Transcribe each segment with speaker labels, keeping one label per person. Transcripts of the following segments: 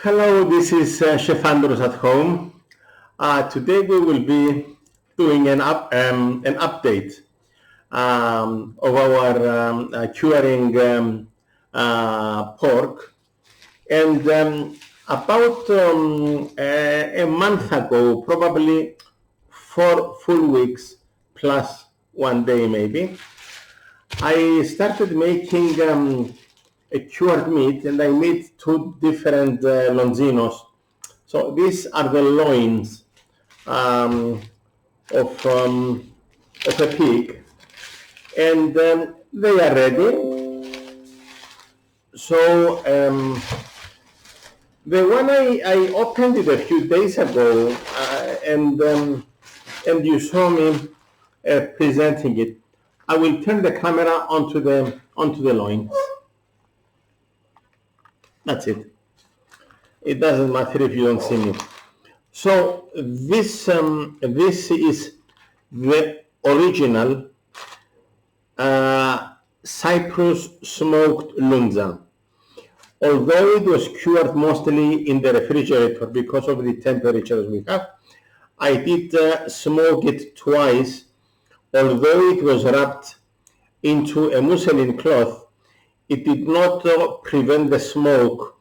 Speaker 1: Hello, this is Chef Andros at home. Today we will be doing an update of our curing pork. And about a month ago, probably 4 full weeks plus one day maybe, I started making a cured meat, and I made two different longinos. So these are the loins um, of, um, of a pig, and they are ready. So the one I opened it a few days ago, and you saw me presenting it. I will turn the camera onto the loins. That's it. It doesn't matter if you don't see me. So this is the original Cyprus smoked lunza. Although it was cured mostly in the refrigerator because of the temperatures we have, I did smoke it twice. Although it was wrapped into a muslin cloth, it did not prevent the smoke.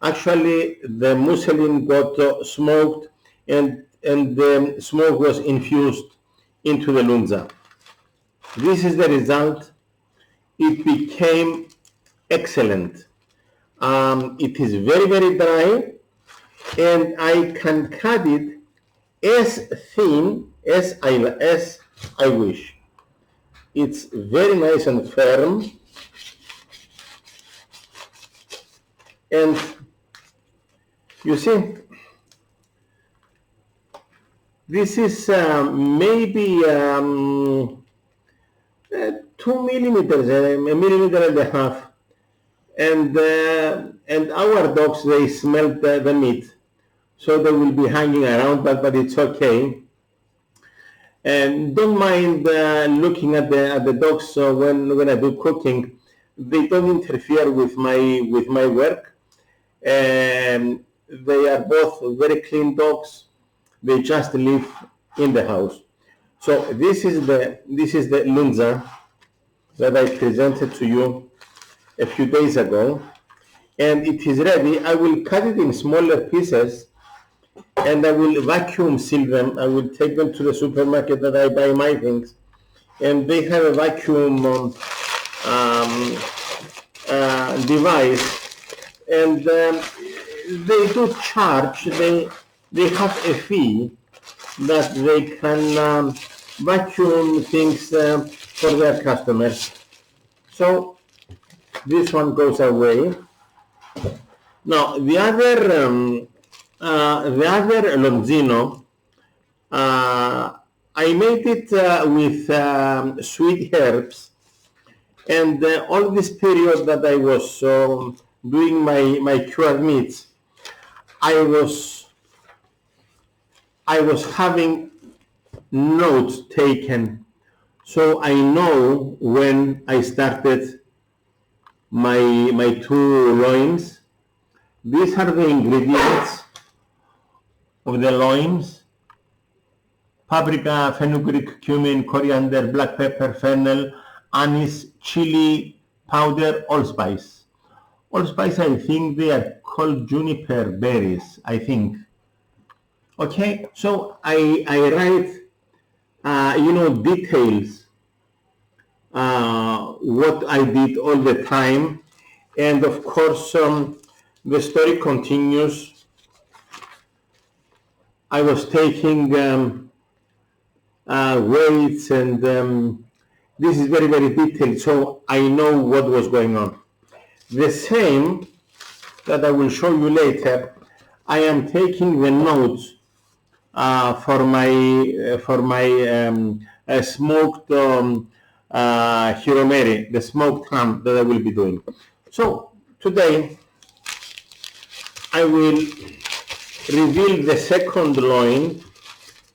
Speaker 1: Actually, the muslin got smoked, and the smoke was infused into the lunza. This is the result. It became excellent. It is very, very dry, and I can cut it as thin as I wish. It's very nice and firm. And you see, this is maybe 2 millimeters, a millimeter and a half. And our dogs, they smelled the meat, so they will be hanging around, but it's okay. And don't mind looking at the dogs when I do cooking. They don't interfere with my work. They are both very clean dogs. They just live in the house. So this is the lunza that I presented to you a few days ago, and it is ready. I will cut it in smaller pieces, and I will vacuum seal them. I will take them to the supermarket that I buy my things, and they have a vacuum device, and they do charge. They have a fee that they can vacuum things for their customers. So this one goes away. Now the other Longino, I made it with sweet herbs, and all this period that I was doing my cured meats, I was having notes taken, so I know when I started my two loins. These are the ingredients of the loins: paprika, fenugreek, cumin, coriander, black pepper, fennel, anise, chili powder, allspice. Allspice, I think they are called juniper berries, I think. Okay, so I write, details, what I did all the time, and of course the story continues. I was taking weights, and this is very, very detailed, so I know what was going on. The same that I will show you later, I am taking the notes for my smoked Hiro-Meri, the smoked ham that I will be doing. So today I will reveal the second loin,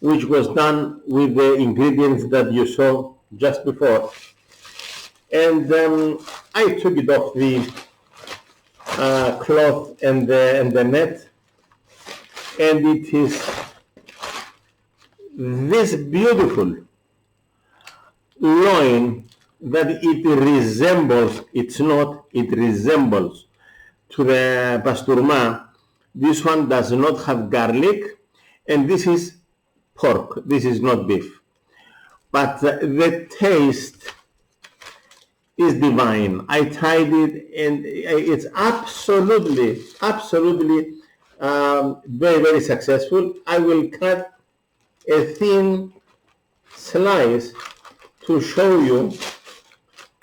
Speaker 1: which was done with the ingredients that you saw just before. And I took it off cloth and the net, and it is this beautiful loin that it resembles, it's not, it resembles to the pastourma. This one does not have garlic, and this is pork, this is not beef. But the taste is divine. I tried it and it's absolutely very, very successful. I will cut a thin slice to show you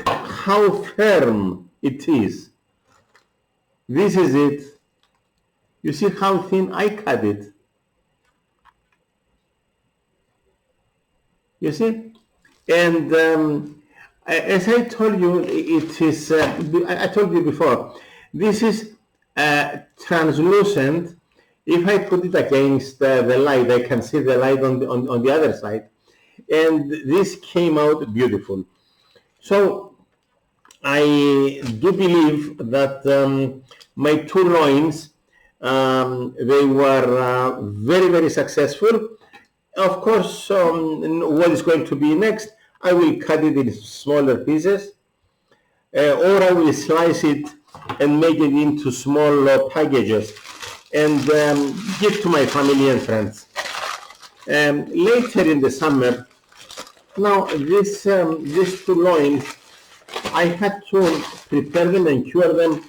Speaker 1: how firm it is. This is it. You see how thin I cut it? You see? And as I told you, it is, I told you before, this is translucent. If I put it against the light, I can see the light on the other side. And this came out beautiful. So I do believe that my two loins, they were very, very successful. Of course, what is going to be next, I will cut it in smaller pieces, or I will slice it and make it into small packages and give to my family and friends. Later in the summer, now these two loins, I had to prepare them and cure them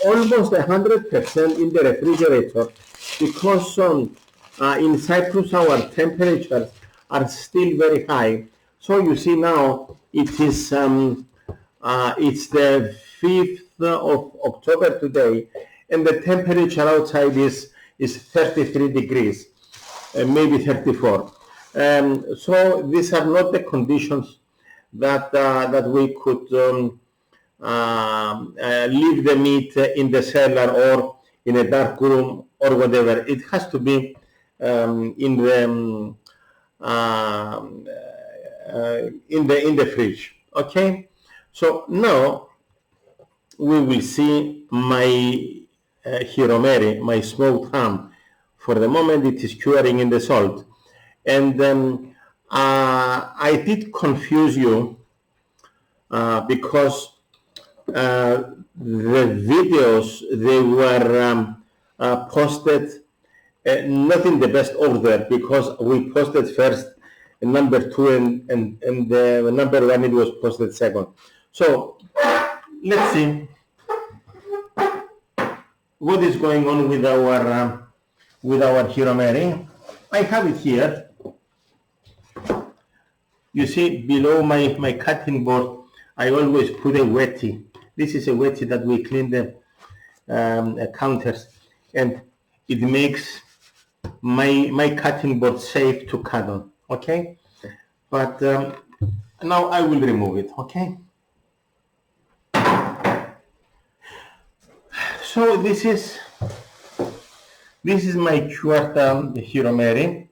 Speaker 1: almost 100% in the refrigerator, because in Cyprus our temperatures are still very high. So you see now it is it's the 5th of October today, and the temperature outside is 33 degrees, maybe 34. So these are not the conditions that we could leave the meat in the cellar or in a dark room or whatever. It has to be in the fridge. Okay. So now we will see my Hiro-Meri, my smoked ham. For the moment, it is curing in the salt, and I did confuse you because the videos, they were posted not in the best order, because we posted first number 2 and the number 1 it was posted second. So let's see what is going on with our Hiro-Meri. I have it here. You see below my cutting board, I always put a wetty. This is a wetty that we clean the counters, and it makes my cutting board safe to cut on. Okay, but now I will remove it. Okay. So this is my cured Hiro-Meri.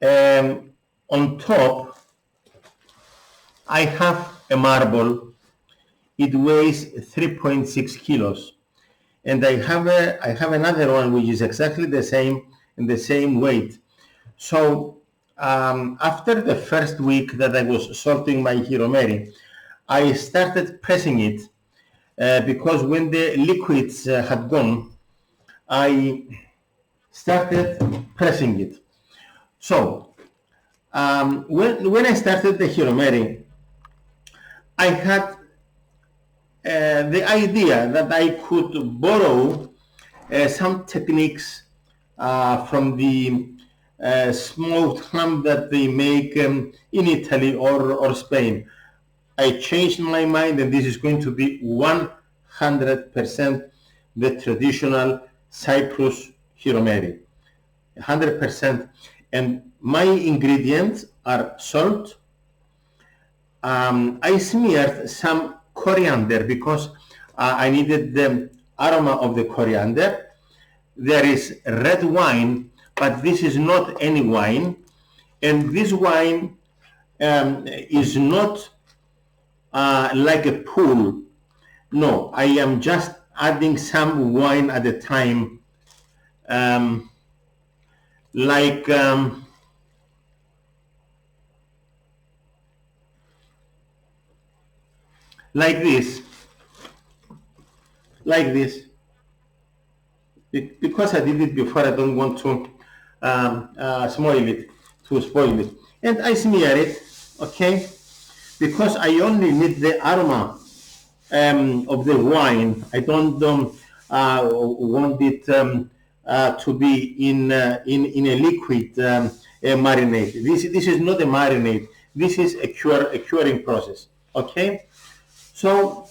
Speaker 1: On top, I have a marble. It weighs 3.6 kilos, and I have another one which is exactly the same and the same weight. So after the first week that I was sorting my Hiro-Meri, I started pressing it because when the liquids had gone, I started pressing it. So when I started the Hiro-Meri, I had the idea that I could borrow some techniques from the smoked ham that they make in Italy or Spain. I changed my mind, and this is going to be 100% the traditional Cyprus Hiro-Meri. 100%. And my ingredients are salt. I smeared some coriander because I needed the aroma of the coriander. There is red wine, but this is not any wine, and this wine is not like a pool. No, I am just adding some wine at a time, like this, like this. Because I did it before, I don't want to spoil it. And I smear it, okay? Because I only need the aroma of the wine. I don't want it to be in a liquid marinade. This is not a marinade. This is a curing process. Okay. So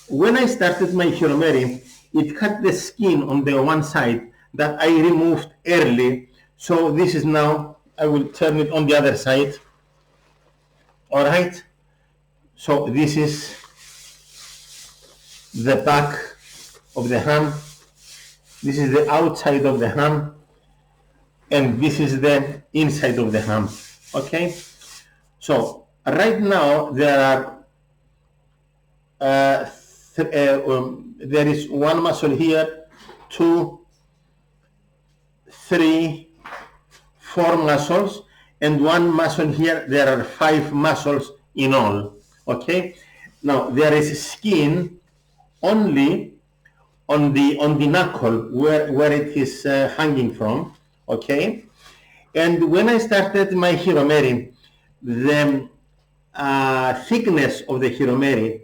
Speaker 1: when I started my Hiro-Meri, it cut the skin on the one side that I removed early. So this is now, I will turn it on the other side. All right. So this is the back of the ham. This is the outside of the ham. And this is the inside of the ham. Okay. So right now there are there is one muscle here, 2, 3, 4 muscles, and one muscle here. There are 5 muscles in all. Okay. Now there is skin only on the knuckle where it is hanging from. Okay. And when I started my Hiro-Meri, the thickness of the Hiro-Meri,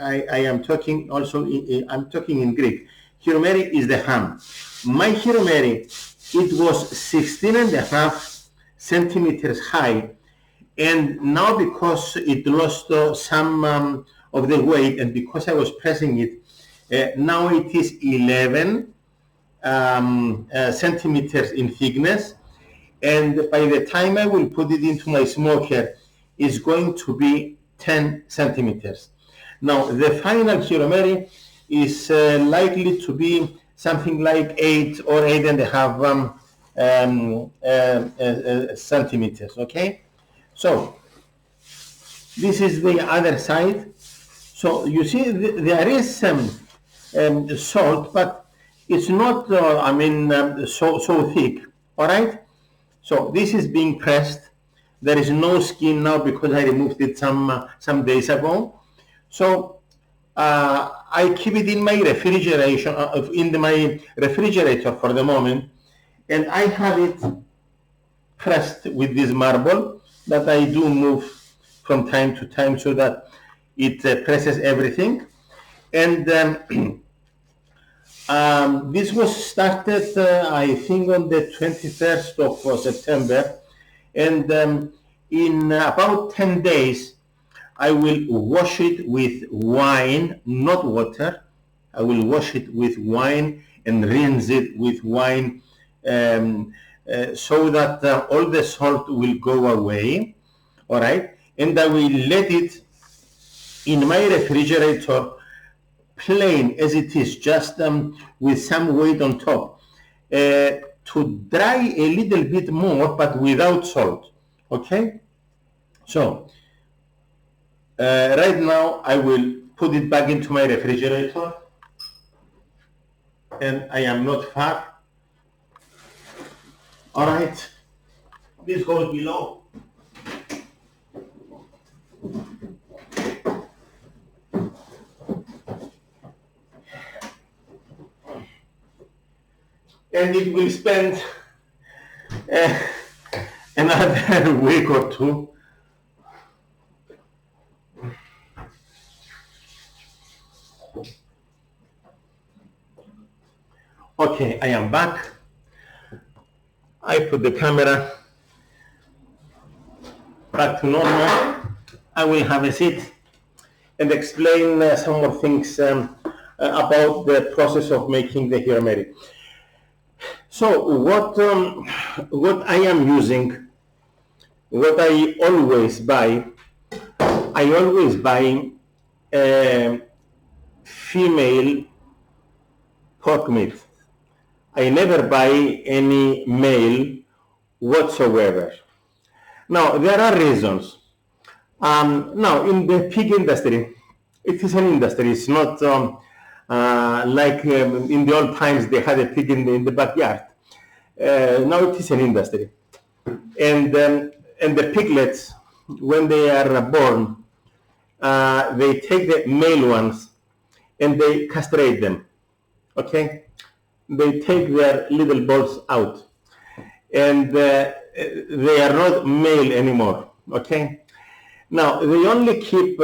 Speaker 1: I am talking also, I'm talking in Greek. Hiro-Meri is the ham. My Hiro-Meri, it was 16.5 centimeters high, and now because it lost some of the weight, and because I was pressing it, now it is 11 centimeters in thickness, and by the time I will put it into my smoker, it's going to be 10 centimeters. Now the final Hiro-Meri is likely to be something like 8 or 8.5 centimeters. Okay, so this is the other side. So you see there is some salt, but it's not so thick. All right, so this is being pressed. There is no skin now because I removed it some days ago. So I keep it in my refrigeration, my refrigerator for the moment, and I have it pressed with this marble that I do move from time to time so that it presses everything. And this was started, I think, on the 21st of September. And in about 10 days, I will wash it with wine, not water. I will wash it with wine and rinse it with wine so that all the salt will go away. All right. And I will let it in my refrigerator plain as it is, just with some weight on top. To dry a little bit more, but without salt. Okay, so right now I will put it back into my refrigerator, and I am not far. All right, this goes below. And it will spend another week or two. Okay, I am back. I put the camera back to normal. I will have a seat and explain some more things about the process of making the Hiro-Meri. So what I am using, what I always buy female pork meat. I never buy any male whatsoever. Now there are reasons. Now in the pig industry, It is an industry. It's not like in the old times they had a pig in the backyard. Now it is an industry. And the piglets, when they are born, they take the male ones and they castrate them. Okay? They take their little balls out. And they are not male anymore. Okay? Now, they only keep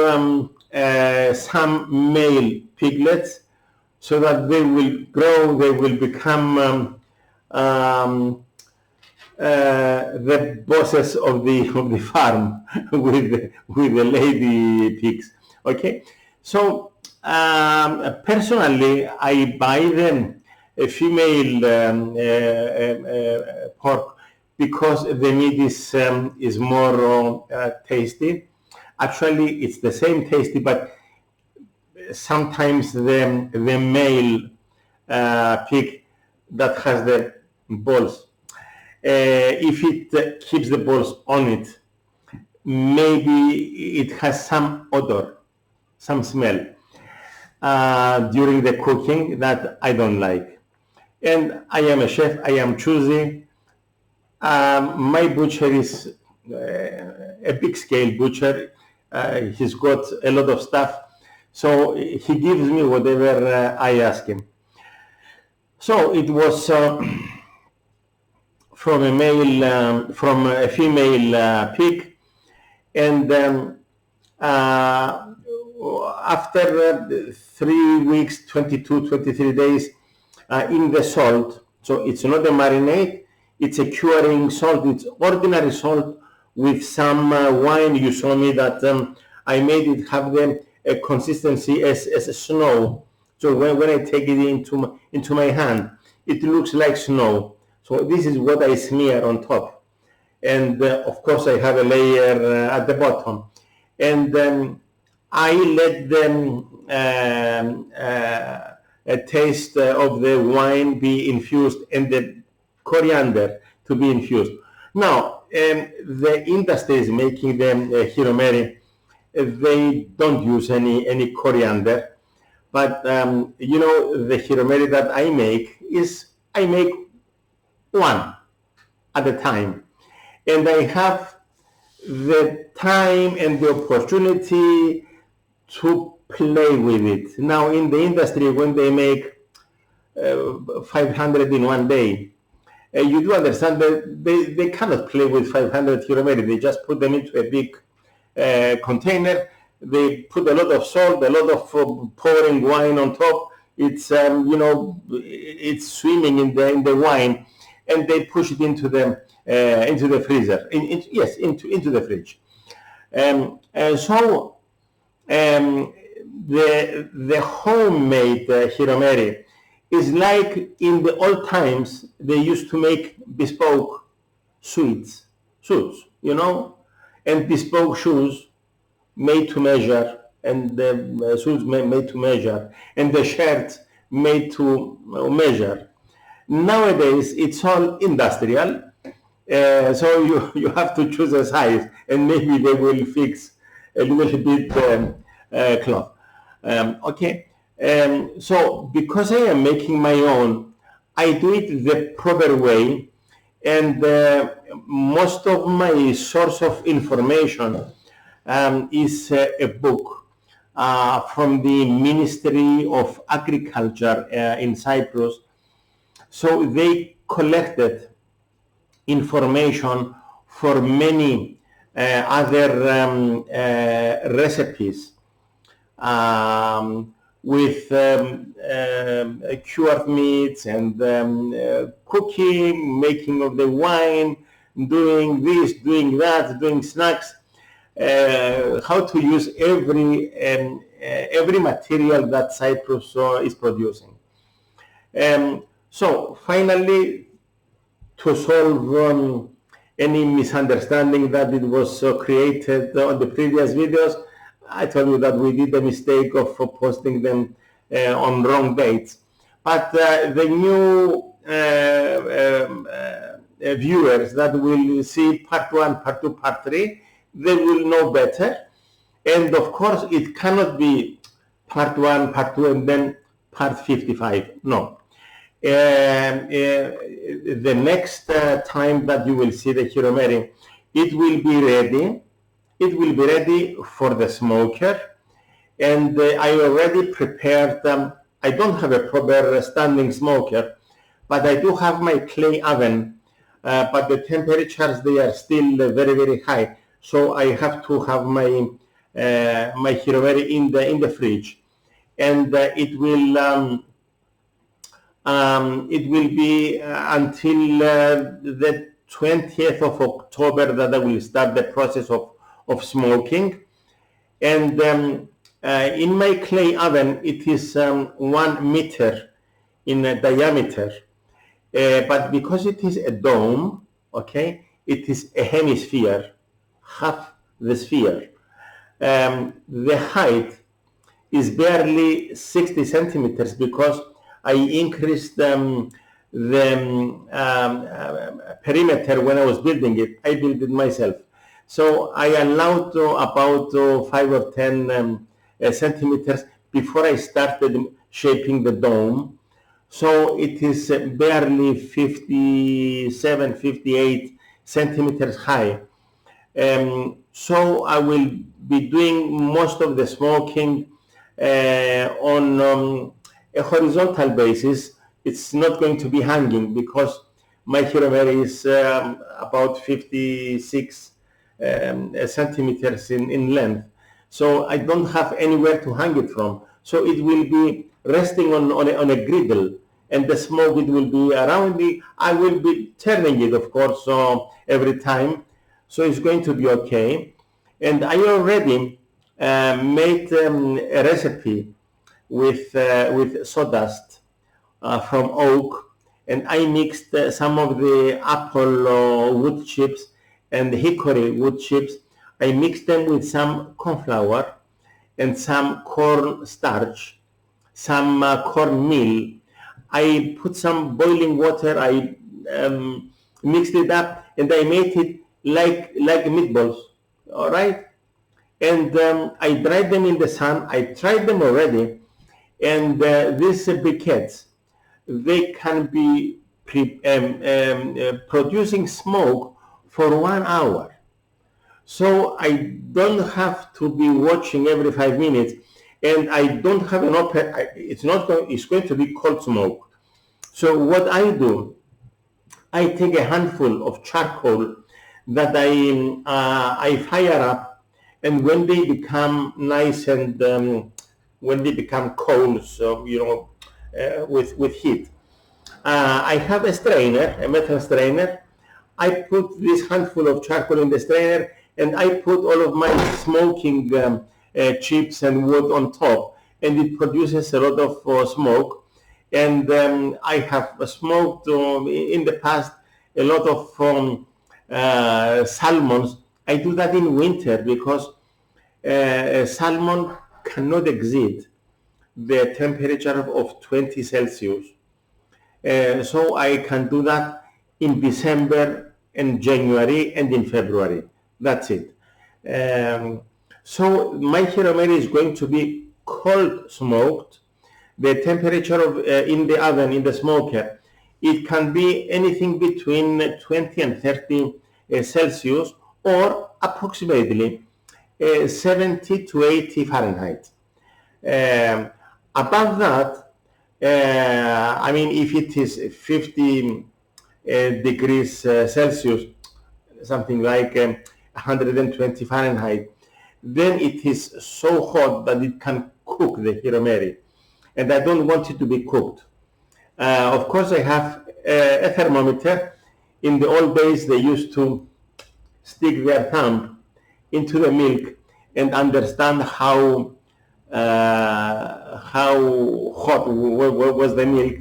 Speaker 1: some male piglets so that they will grow, they will become the bosses of the farm with the lady pigs. Okay, so personally, I buy them a female pork because the meat is more tasty. Actually, it's the same tasty, but sometimes the male pig that has the balls, if it keeps the balls on it, maybe it has some odor, some smell during the cooking that I don't like. And I am a chef, I am choosy. My butcher is a big scale butcher. He's got a lot of stuff, so he gives me whatever I ask him. So it was from a female pig, and after 3 weeks, 22, 23 days in the salt. So it's not a marinade, it's a curing salt, it's ordinary salt with some wine. You saw me that I made it have the consistency as snow. So when I take it into my hand, it looks like snow. So this is what I smear on top. And of course I have a layer at the bottom. And I let them a taste of the wine be infused and the coriander to be infused. Now, the industry is making them Hiro-Meri. They don't use any coriander, but you know, the Hiro-Meri that I make one at a time, and I have the time and the opportunity to play with it. Now in the industry, when they make 500 in one day, you do understand that they cannot play with 500 Hiro-Meri. They just put them into a big container. They put a lot of salt, a lot of pouring wine on top. It's you know, it's swimming in the wine, and they push it into the freezer. Into the fridge. So the homemade Hiro-Meri is like in the old times they used to make bespoke suits, you know, and bespoke shoes made to measure, and the suits made to measure, and the shirts made to measure. Nowadays it's all industrial, so you have to choose a size, and maybe they will fix a little bit cloth. Okay. So because I am making my own, I do it the proper way, and most of my source of information is a book from the Ministry of Agriculture in Cyprus. So they collected information for many other recipes with cured meats and cooking, making of the wine, doing this, doing that, doing snacks, how to use every material that Cyprus is producing. So finally, to solve any misunderstanding that it was created on the previous videos, I told you that we did the mistake of posting them on wrong dates. But the new viewers that will see part 1, part 2, part 3, they will know better. And of course, it cannot be part 1, part 2, and then part 55. No. The next time that you will see the Hiro-Meri, it will be ready. It will be ready for the smoker, and I already prepared. I don't have a proper standing smoker, but I do have my clay oven. But the temperatures, they are still very, very high, so I have to have my my Hiro-Meri in the fridge, and it will be until the 20th of October that I will start the process of smoking. And in my clay oven, it is 1 meter in diameter, but because it is a dome, okay, it is a hemisphere, half the sphere. The height is barely 60 centimeters because I increased the perimeter when I was building it. I built it myself. So I allowed about 5 or 10 centimeters before I started shaping the dome. So it is barely 57, 58 centimeters high. So I will be doing most of the smoking on a horizontal basis. It's not going to be hanging because my Hiro-Meri is about 56 centimeters in length. So I don't have anywhere to hang it from. So it will be resting on a griddle, and the smoke, it will be around me. I will be turning it, of course, every time. So it's going to be okay. And I already made a recipe with sawdust from oak, and I mixed some of the apple wood chips and the hickory wood chips. I mixed them with some corn flour and some corn starch, some corn meal. I put some boiling water. I mixed it up, and I made it like meatballs. All right, and I dried them in the sun. I tried them already, and these briquettes, they can be producing smoke for 1 hour. So I don't have to be watching every 5 minutes, and I don't have an open. It's going to be cold smoke. So what I do, I take a handful of charcoal that I fire up, and when they become nice and when they become cold, so with heat, I have a strainer, a metal strainer. I put this handful of charcoal in the strainer, and I put all of my smoking chips and wood on top, and it produces a lot of smoke. And I have smoked in the past a lot of salmons. I do that in winter because salmon cannot exceed the temperature of 20 Celsius. So I can do that in December and January and in February. That's it. So my Hiro-Meri is going to be cold smoked. The temperature of in the oven, in the smoker, it can be anything between 20 and 30 Celsius, or approximately 70 to 80 Fahrenheit. Above that, I mean, if it is 50 degrees Celsius, something like 120 Fahrenheit, then it is so hot that it can cook the Hiro-Meri, and I don't want it to be cooked. Of course, I have a thermometer. In the old days, they used to stick their thumb into the milk and understand how hot was the milk.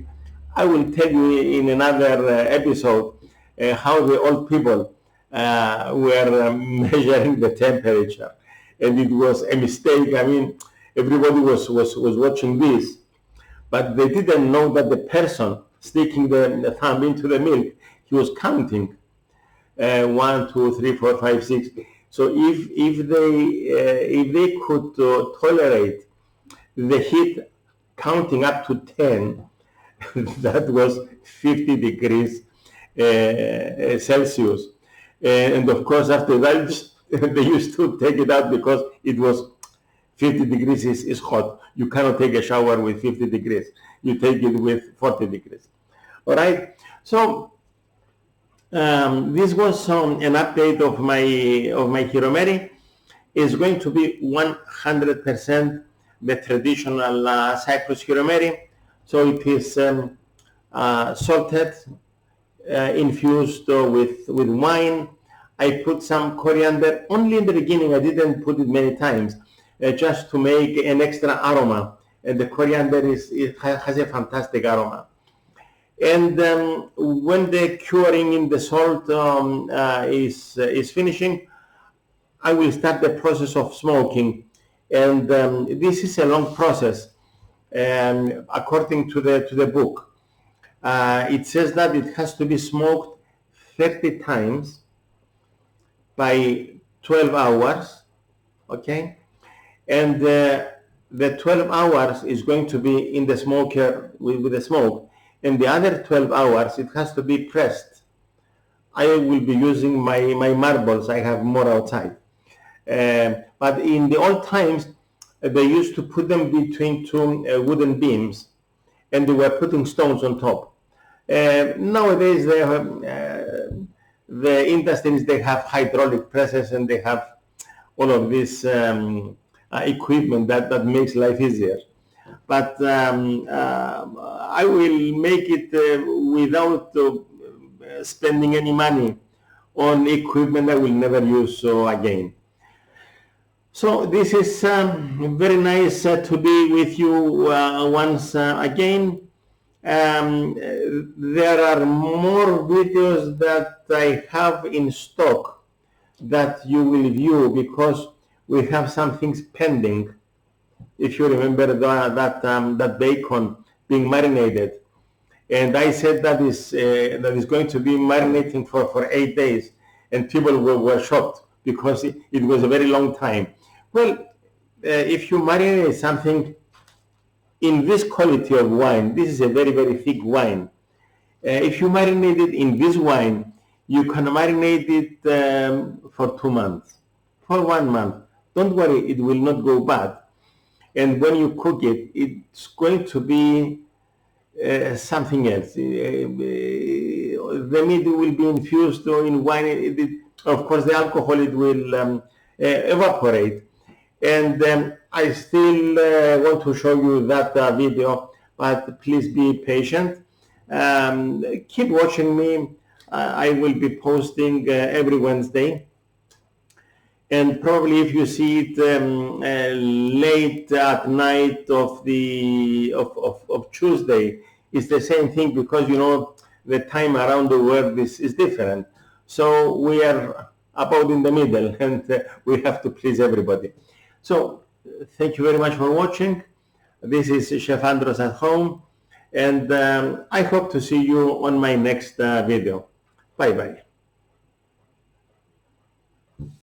Speaker 1: I will tell you in another episode how the old people were measuring the temperature, and it was a mistake. I mean, everybody was watching this, but they didn't know that the person sticking the thumb into the milk, he was counting 1, 2, 3, 4, 5, 6. So if they could tolerate the heat counting up to 10, that was 50 degrees Celsius. And of course, after that, they used to take it out because it was 50 degrees is hot. You cannot take a shower with 50 degrees. You take it with 40 degrees. All right. So this was an update of my Hiro-Meri. It's going to be 100% the traditional Cyprus Hiro-Meri. So it is salted, infused with wine. I put some coriander only in the beginning. I didn't put it many times, just to make an extra aroma. And the coriander has a fantastic aroma. And when the curing in the salt is finishing, I will start the process of smoking. And this is a long process, according to the book. It says that it has to be smoked 30 times by 12 hours, okay? And the 12 hours is going to be in the smoker with the smoke. And the other 12 hours, it has to be pressed. I will be using my marbles. I have more outside. But in the old times, they used to put them between two wooden beams, and they were putting stones on top. Nowadays, the industries, they have hydraulic presses, and they have all of this equipment that makes life easier. But I will make it without spending any money on equipment I will never use again. So this is very nice to be with you once again. There are more videos that I have in stock that you will view, because we have some things pending. If you remember that bacon being marinated, and I said that is going to be marinating for 8 days, and people were shocked because it was a very long time. Well, if you marinate something in this quality of wine, this is a very, very thick wine. If you marinate it in this wine, you can marinate it for 2 months, for 1 month. Don't worry, it will not go bad. And when you cook it, it's going to be something else. The meat will be infused in wine. Of course, the alcohol, it will evaporate. And I still want to show you that video, but please be patient. Keep watching me. I will be posting every Wednesday. And probably if you see it late at night of Tuesday, it's the same thing, because you know the time around the world is different. So we are about in the middle, and we have to please everybody. So thank you very much for watching. This is Chef Andros at home, and I hope to see you on my next video. Bye bye.